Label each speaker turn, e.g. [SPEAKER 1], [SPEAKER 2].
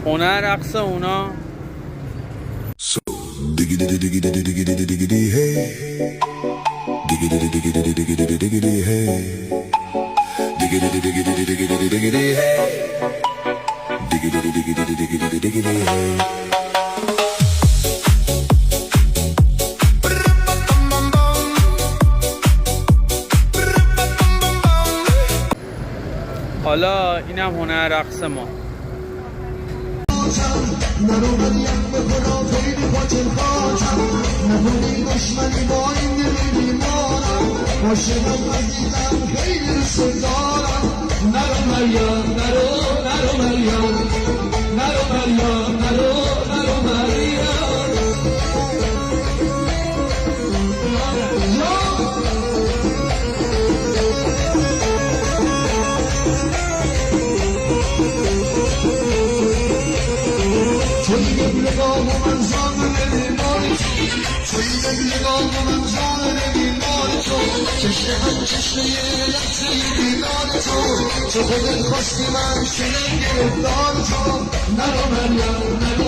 [SPEAKER 1] هنر رقص اونا حالا اینم هنر رقص ما.
[SPEAKER 2] نرو بلیم بکنم خیلی خاطر خاطر نکنی دشمنی با این دلی بیمارم عاشقم عزیزم خیلی دوست دارم نرو مریم نرو مریم نرو مریم نرو مریم توی نگاه من جان بیماری توی نگاه من جان بیماری تو چشم یه لحظه بیدار تو خودت خواستی من شدم گرفتار تو نرو مریم